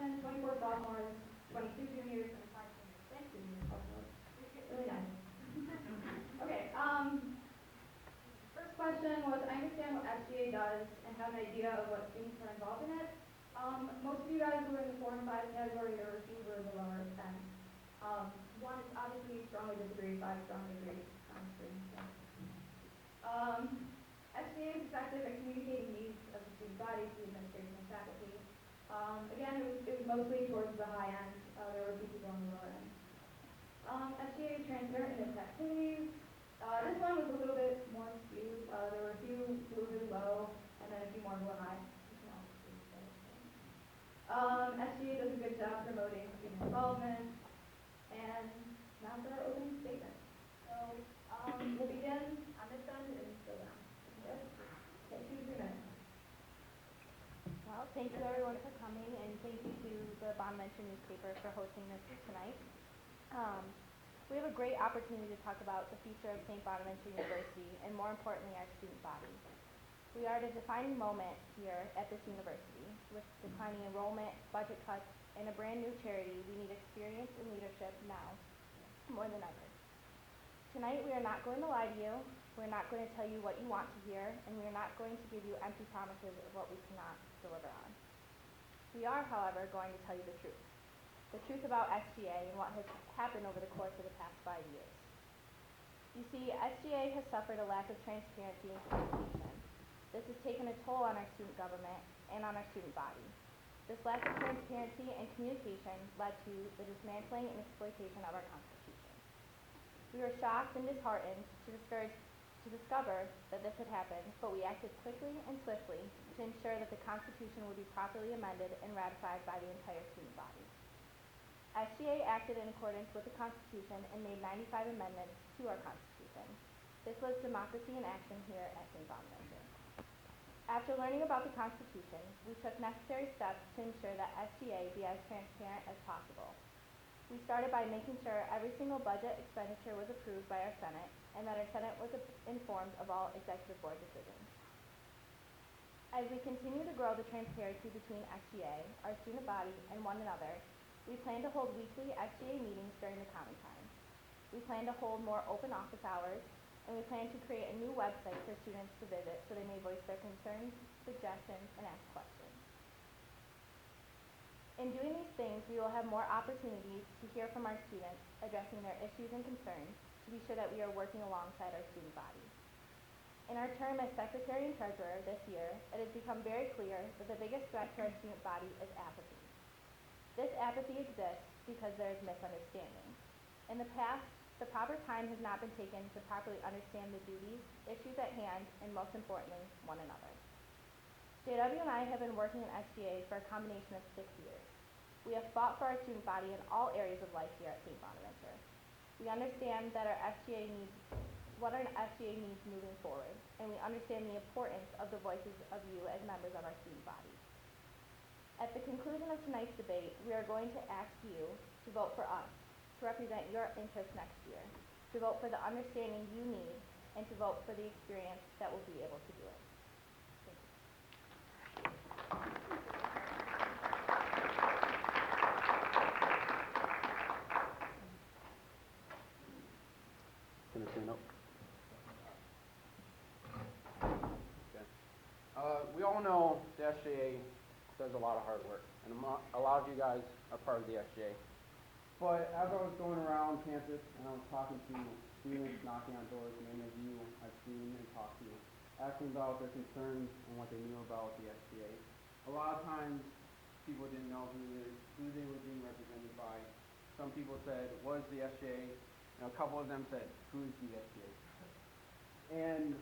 freshmen, 24 sophomores, 22 juniors, and 5 seniors. Thanks, juniors. Really nice. Okay, first question was, I understand what SGA does and have an idea of what students are involved in it. Most of you guys who are in the 4 and 5 category are were the lower end. One is obviously strongly disagree, 5 strongly agree. SGA is effective at communicating needs of the student body to the administration and faculty. Again, it was mostly towards the high end. There were a few people on the lower end. SGA is transparent in its activities. This one was a little bit more skewed. There were a few who were really low, and then a few more who were high. SGA does a good job promoting student involvement, and now for our opening statement. So we'll begin on this end and go down. Yes? Okay, 2 to 3 minutes. Well, thank you everyone for coming, and thank you to the Bona Venture newspaper for hosting this tonight. We have a great opportunity to talk about the future of St. Bonaventure University, and more importantly, our student body. We are at a defining moment here at this university. With declining enrollment, budget cuts, and a brand new charity, we need experience and leadership now more than ever. Tonight we are not going to lie to you, we're not going to tell you what you want to hear, and we are not going to give you empty promises of what we cannot deliver on. We are, however, going to tell you the truth about SGA and what has happened over the course of the past 5 years. You see, SGA has suffered a lack of transparency and communication. This has taken a toll on our student government and on our student body. This lack of transparency and communication led to the dismantling and exploitation of our Constitution. We were shocked and disheartened to discover that this had happened, but we acted quickly and swiftly to ensure that the Constitution would be properly amended and ratified by the entire student body. SGA acted in accordance with the Constitution and made 95 amendments to our Constitution. This was democracy in action here at St. Bonaventure. After learning about the Constitution, we took necessary steps to ensure that SGA be as transparent as possible. We started by making sure every single budget expenditure was approved by our Senate and that our Senate was informed of all executive board decisions. As we continue to grow the transparency between SGA, our student body, and one another, we plan to hold weekly SGA meetings during the common time. We plan to hold more open office hours, and we plan to create a new website for students to visit so they may voice their concerns, suggestions, and ask questions. In doing these things, we will have more opportunities to hear from our students, addressing their issues and concerns, to be sure that we are working alongside our student body. In our term as Secretary and Treasurer this year, it has become very clear that the biggest threat to our student body is apathy. This apathy exists because there is misunderstanding. In the past, the proper time has not been taken to properly understand the duties, issues at hand, and most importantly, one another. JW and I have been working in SGA for a combination of 6 years. We have fought for our student body in all areas of life here at St. Bonaventure. We understand that what our SGA needs moving forward, and we understand the importance of the voices of you as members of our student body. At the conclusion of tonight's debate, we are going to ask you to vote for us, to represent your interests next year, to vote for the understanding you need, and to vote for the experience that will be able to do it. Thank you. Gonna stand up. Okay. We all know the SGA does a lot of hard work, and a lot of you guys are part of the SGA. But as I was going around campus and I was talking to students knocking on doors, many of you I've seen and talked to, asking about their concerns and what they knew about the SGA. A lot of times people didn't know who they were being represented by. Some people said, what is the SGA? And a couple of them said, who is the SGA? And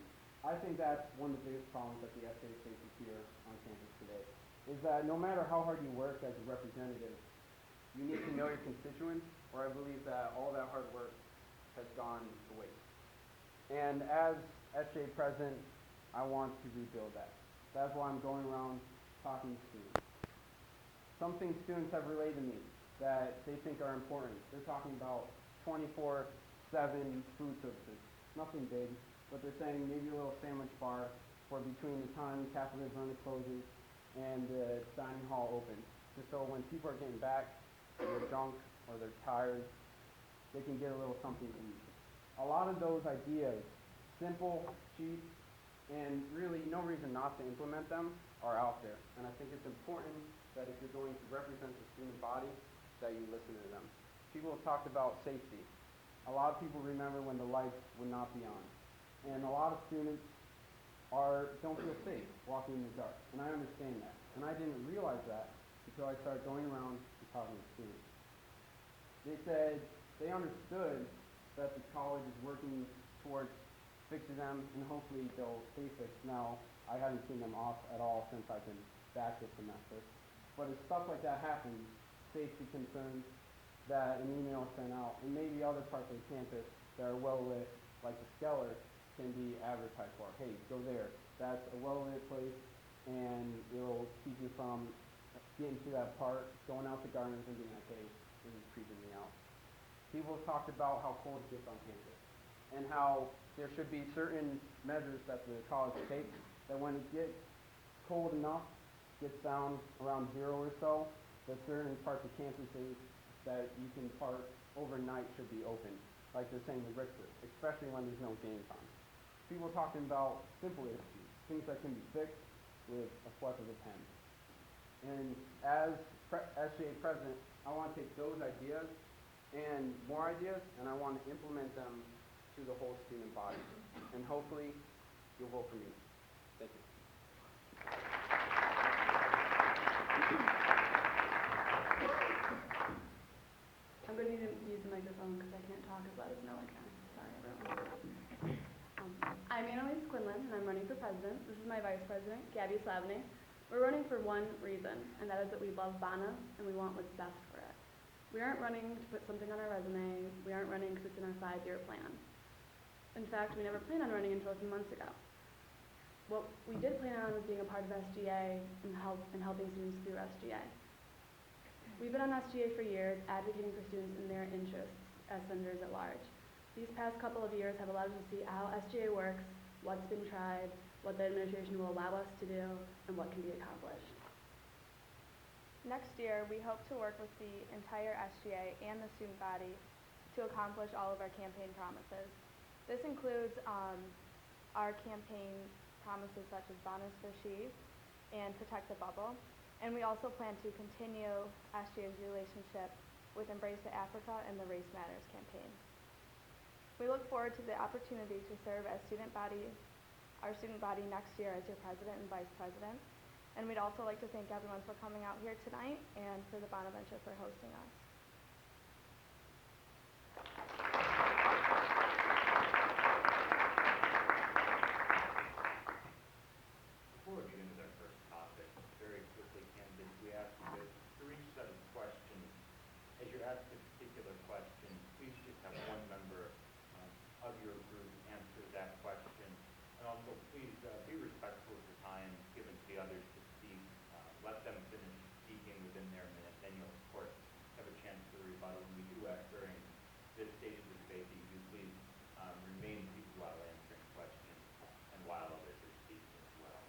I think that's one of the biggest problems that the SGA faces here on campus today, is that no matter how hard you work as a representative, you need to know your constituents, or I believe that all that hard work has gone to waste. And as SGA president, I want to rebuild that. That's why I'm going around talking to students. Some things students have relayed to me that they think are important. They're talking about 24/7 food services. Nothing big, but they're saying maybe a little sandwich bar for between the time cafeteria closes and the dining hall opens. just so when people are getting back, they're drunk or they're tired, they can get a little something to eat. A lot of those ideas, simple, cheap, and really no reason not to implement them, are out there. And I think it's important that if you're going to represent the student body, that you listen to them. People have talked about safety. A lot of people remember when the lights would not be on. And a lot of students don't feel safe walking in the dark. And I understand that. And I didn't realize that until I started going around and talking to students. They said they understood that the college is working towards fixing them, and hopefully they'll stay fixed. Now, I haven't seen them off at all since I've been back this semester. But as stuff like that happens, safety concerns, that an email is sent out, and maybe other parts of the campus that are well lit, like the Skeller, can be advertised for. Hey, go there. That's a well lit place, and it'll keep you from getting to that part, going out to Gardner's and being like, hey, this is creeping me out. People have talked about how cold it gets on campus, and how there should be certain measures that the college takes, that when it gets cold enough, gets down around 0 or so, that certain parts of campuses that you can park overnight should be open, like they're saying with Rickford, especially when there's no games on. People are talking about simple issues, things that can be fixed with a swipe of a pen. And as SGA president, I want to take those ideas and more ideas, and I want to implement them to the whole student body. And hopefully, you'll vote for me. Thank you. I'm going to need to use the microphone because I can't talk as loud as Noah can. Sorry, everyone. I'm Annalise Quinlan, and I'm running for president. This is my vice president, Gabby Slavny. We're running for one reason, and that is that we love Bona, and we want what's best for it. We aren't running to put something on our resume. We aren't running because it's in our 5-year plan. In fact, we never planned on running until a few months ago. What we did plan on was being a part of SGA and helping students through SGA. We've been on SGA for years, advocating for students and their interests as senators at large. These past couple of years have allowed us to see how SGA works, what's been tried, what the administration will allow us to do, and what can be accomplished. Next year, we hope to work with the entire SGA and the student body to accomplish all of our campaign promises. This includes our campaign promises such as Bona's for She and Protect the Bubble. And we also plan to continue SGA's relationship with Embrace Africa and the Race Matters campaign. We look forward to the opportunity to serve as our student body next year as your president and vice president. And we'd also like to thank everyone for coming out here tonight and for the Bona Venture for hosting us. Before we get into our first topic, very quickly, candidates, we ask you that for each set of questions, as you're asked a particular question, please just have one member of your group answer that question. And also, please be respectful of the time given to the others to speak. Let them finish speaking within their minute. Then you'll, of course, have a chance for rebuttal. And we do ask during this stage of the debate that you do please remain seated while answering questions and while others are speaking as well.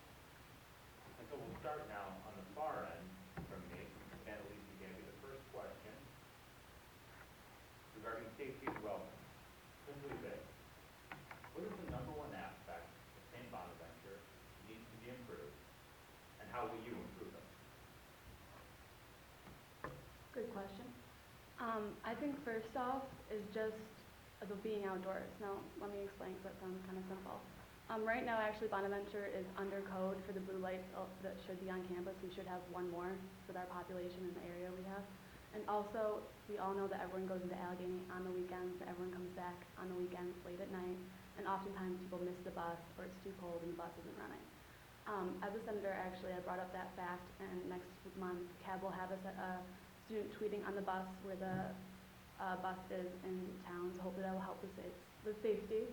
And so we'll start now on the far end from me, Annalise and Gabby. The first question regarding safety and wellness. Simply this: what is the number one aspect of St. Bonaventure that needs to be improved, and how will you improve it? Good question. I think first off is just the being outdoors. Now, let me explain because that sounds kind of simple. Right now, actually, Bona Venture is under code for the blue lights that should be on campus. We should have one more with our population in the area we have. And also, we all know that everyone goes into Allegheny on the weekends, that everyone comes back on the weekends late at night, and oftentimes people miss the bus or it's too cold and the bus isn't running. As a senator, actually, I brought up that fact, and next month, CAB will have a student tweeting on the bus where the bus is in town, so hopefully that will help the safety.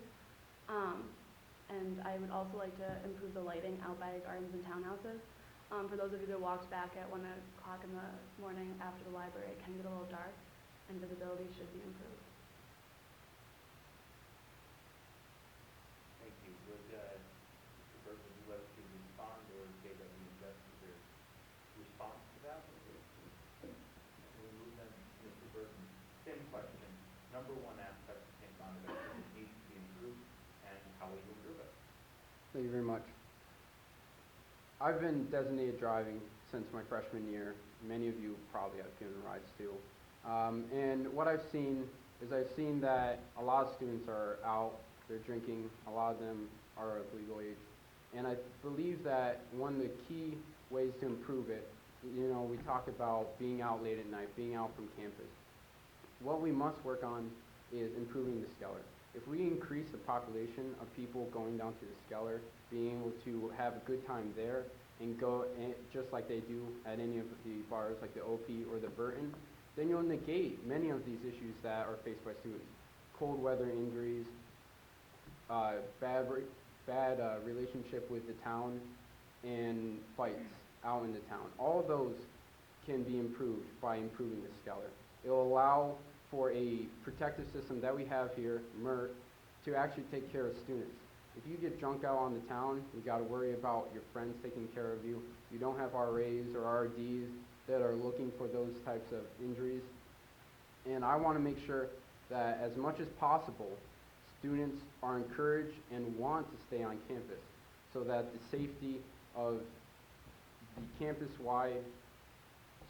And I would also like to improve the lighting out by gardens and townhouses. For those of you that walked back at 1 o'clock in the morning after the library, it can get a little dark, and visibility should be improved. Thank you. Would Mr. Burke, would you like to respond, or Gabe, have you invested your response to that? Burton. Same question. Number one aspect of St. Bonaventure that needs to be improved, and how will you improve it? Thank you very much. I've been designated driving since my freshman year. Many of you probably have given rides too. And what I've seen is that a lot of students are out, they're drinking, a lot of them are of legal age. And I believe that one of the key ways to improve it, we talk about being out late at night, being out from campus. What we must work on is improving the Skeller. If we increase the population of people going down to the Skeller, being able to have a good time there, and go just like they do at any of the bars like the OP or the Burton, then you'll negate many of these issues that are faced by students. Cold weather injuries, bad relationship with the town, and fights out in the town. All of those can be improved by improving the Skeller. It will allow for a protective system that we have here, MERT, to actually take care of students. If you get drunk out on the town, you got to worry about your friends taking care of you. You don't have RAs or RDs that are looking for those types of injuries. And I want to make sure that as much as possible, students are encouraged and want to stay on campus so that the safety of the campus-wide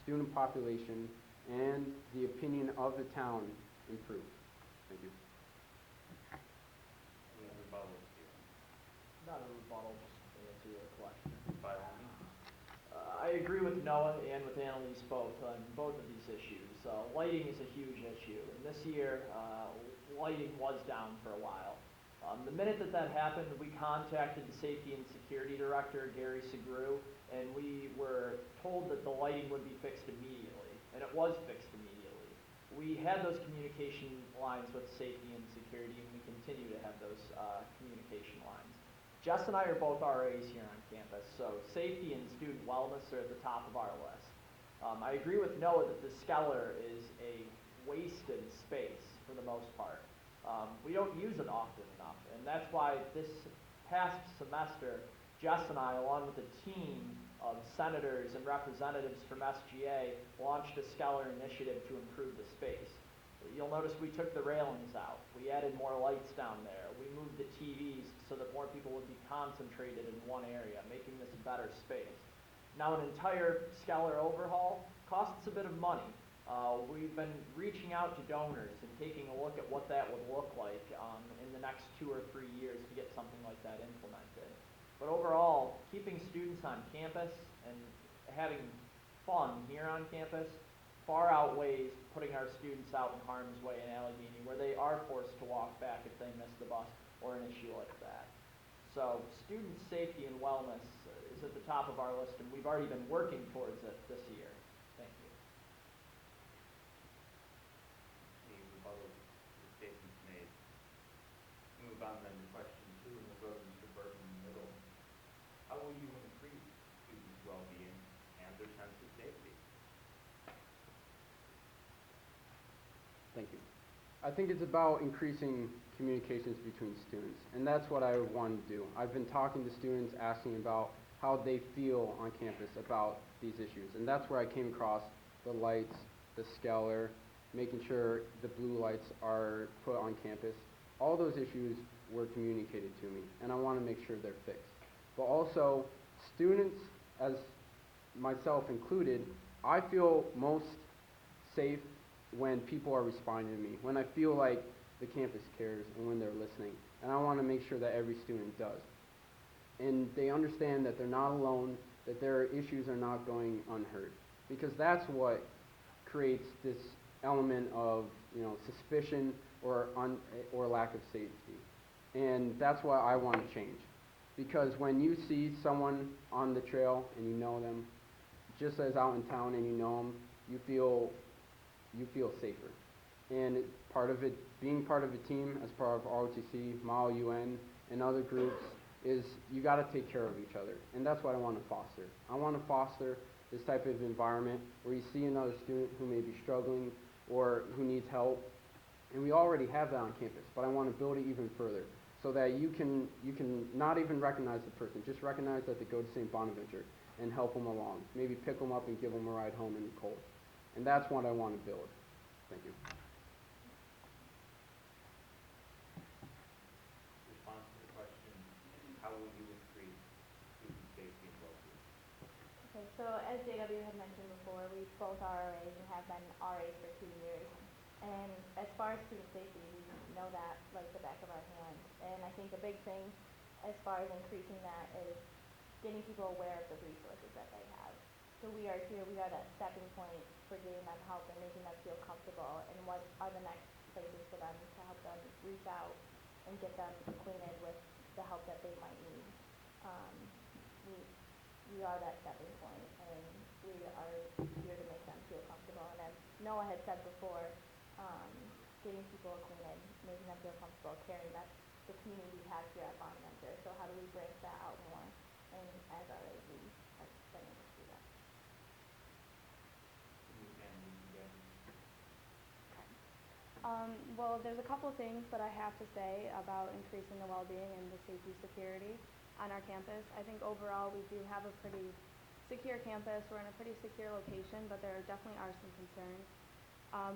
student population and the opinion of the town improves. Thank you. Any other rebuttals here? Not a rebuttal, just to answer your question. By all means. I agree with Noah and with Annalise both on both of these issues. Lighting is a huge issue, and this year, lighting was down for a while. The minute that happened, we contacted the Safety and Security Director, Gary Segru, and we were told that the lighting would be fixed immediately, and it was fixed immediately. We had those communication lines with Safety and Security, and we continue to have those communication lines. Jess and I are both RAs here on campus, so safety and student wellness are at the top of our list. I agree with Noah that the Skeller is a wasted space for the most part. We don't use it often enough, and that's why this past semester, Jess and I, along with a team of senators and representatives from SGA, launched a Skeller initiative to improve the space. You'll notice we took the railings out. We added more lights down there. We moved the TVs so that more people would be concentrated in one area, making this a better space. Now, an entire Skeller overhaul costs a bit of money. We've been reaching out to donors and taking a look at what that would look like in the next 2 or 3 years to get something like that implemented. But overall, keeping students on campus and having fun here on campus far outweighs putting our students out in harm's way in Allegheny, where they are forced to walk back if they miss the bus or an issue like that. So student safety and wellness is at the top of our list, and we've already been working towards it this year. Thank you. Any rebuttals to the statements made? Move on then to question 2, and we'll go to Mr. Burton in the middle. How will you increase students' well-being and their sense of safety? Thank you. I think it's about increasing communications between students, and that's what I want to do. I've been talking to students, asking about how they feel on campus about these issues, and that's where I came across the lights, the Skeller, making sure the blue lights are put on campus. All those issues were communicated to me, and I want to make sure they're fixed. But also, students, as myself included, I feel most safe when people are responding to me, when I feel like the campus cares and when they're listening. And I want to make sure that every student does. And they understand that they're not alone, that their issues are not going unheard. Because that's what creates this element of, suspicion or lack of safety. And that's what I want to change. Because when you see someone on the trail and you know them, just as out in town and you know them, you feel safer. And being part of a team as part of ROTC, Mile UN, and other groups is you got to take care of each other. And that's what I want to foster. I want to foster this type of environment where you see another student who may be struggling or who needs help. And we already have that on campus, but I want to build it even further so that you can not even recognize the person, just recognize that they go to St. Bonaventure and help them along. Maybe pick them up and give them a ride home in the cold. And that's what I want to build. Thank you. Response to the question, how will you increase student safety and well-being? Okay, so as JW had mentioned before, we both are RAs and have been RAs for 2 years. And as far as student safety, we know that like the back of our hand. And I think the big thing as far as increasing that is getting people aware of the resources that they have. So we are here, we are that stepping point for giving them help and making them feel comfortable, and what are the next places for them to help them reach out and get them acquainted with the help that they might need. Um, we are that stepping point, and we are here to make them feel comfortable. And as Noah had said before, getting people acquainted, making them feel comfortable, caring, that's the community we have here at Bona Venture. So how do we branch that out more? And as RAs, we have been able to do that. You can begin. Well, there's a couple things that I have to say about increasing the well-being and the safety security on our campus. I think overall we do have a pretty secure campus. We're in a pretty secure location, but there definitely are some concerns.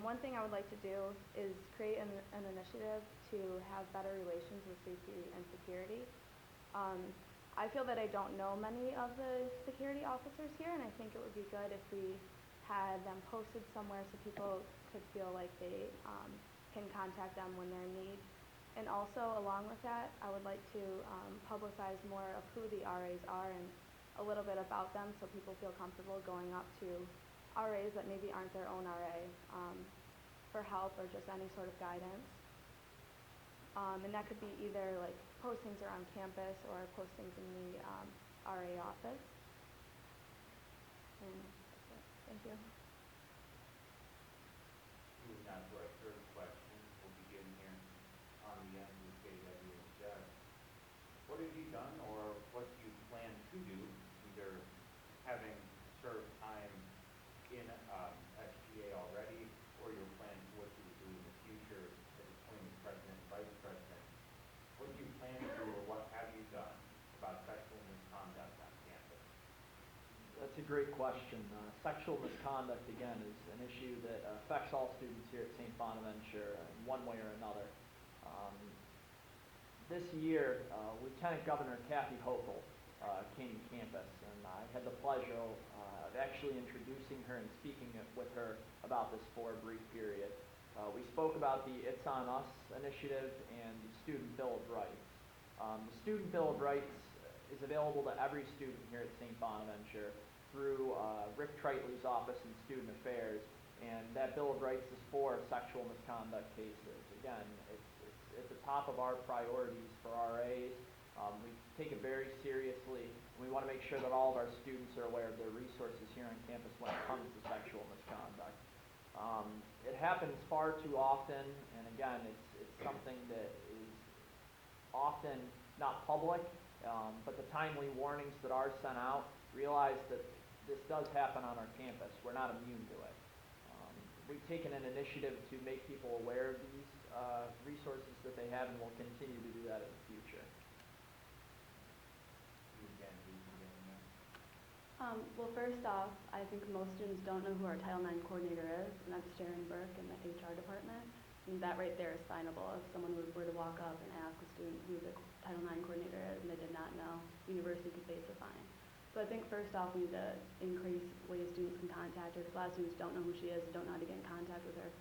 One thing I would like to do is create an initiative to have better relations with safety and security. I feel that I don't know many of the security officers here, and I think it would be good if we had them posted somewhere so people could feel like they can contact them when they're in need. And also, along with that, I would like to publicize more of who the RAs are and a little bit about them so people feel comfortable going up to RAs that maybe aren't their own RA for help or just any sort of guidance. And that could be either like postings around campus or postings in the RA office. And that's it. Thank you. Moving on to our third question, we'll begin here on the end with JW and Jeff. What have you done or what do you plan to do, either having served time in SGA already or your plan for what you will do in the future as appointed president and vice president? What do you plan to do or what have you done about sexual misconduct on campus? That's a great question. Sexual misconduct, again, is an issue that affects all students here at St. Bonaventure in one way or another. This year, Lieutenant Governor Kathy Hochul came to campus, and I had the pleasure of actually introducing her and speaking with her about this for a brief period. We spoke about the It's On Us initiative and the Student Bill of Rights. The Student Bill of Rights is available to every student here at St. Bonaventure through Rick Tritley's Office in Student Affairs, and that Bill of Rights is for sexual misconduct cases. Again, it's at the top of our priorities for RAs. We take it very seriously, and we want to make sure that all of our students are aware of their resources here on campus when it comes to sexual misconduct. It happens far too often, and again, it's something that is often not public, but the timely warnings that are sent out realize that this does happen on our campus. We're not immune to it. We've taken an initiative to make people aware of these resources that they have, and we'll continue to do that in the future. You again, please begin again. Well, first off, I think most students don't know who our Title IX coordinator is, and that's Sharon Burke in the HR department. And that right there is finable. If someone were to walk up and ask a student who the Title IX coordinator is and they did not know, the university could face a fine. So I think first off, we need to increase ways students can contact her, because a lot of students don't know who she is and don't know how to get in contact with her.